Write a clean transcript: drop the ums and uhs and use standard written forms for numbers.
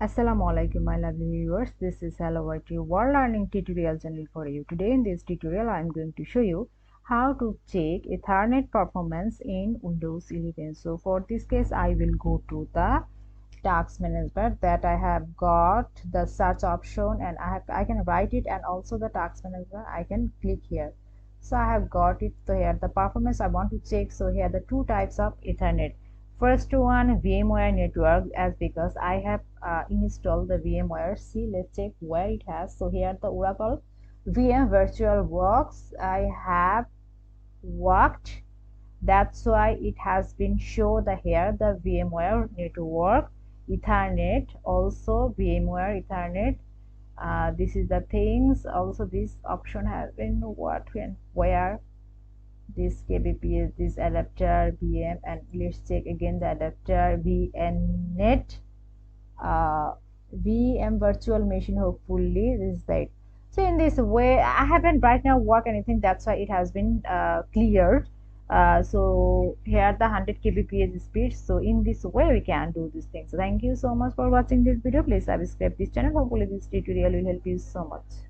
Assalamualaikum my lovely viewers, this is Hello IT World Learning tutorial channel for you. Today in this tutorial I am going to show you how to check Ethernet performance in Windows 11. So for this case I will go to the task manager that I have got the search option, and I can write it, and also the task manager I can click here. So I have got it. So here the performance I want to check. So here the two types of Ethernet. First one, VMware network, as because I have installed the VMware. See, let's check where it has. So here the Oracle VM virtual works I have worked. That's why it has been shown the here the VMware network Ethernet, also VMware Ethernet. This is the things. Also this option has been what, when, where, this kbps, this adapter VM, and let's check again the adapter VNet, VM virtual machine. Hopefully this is that. So in this way I haven't right now work anything, that's why it has been cleared. So here the 100 kbps speed. So in this way we can do these things. So thank you so much for watching this video. Please subscribe this channel. Hopefully this tutorial will help you so much.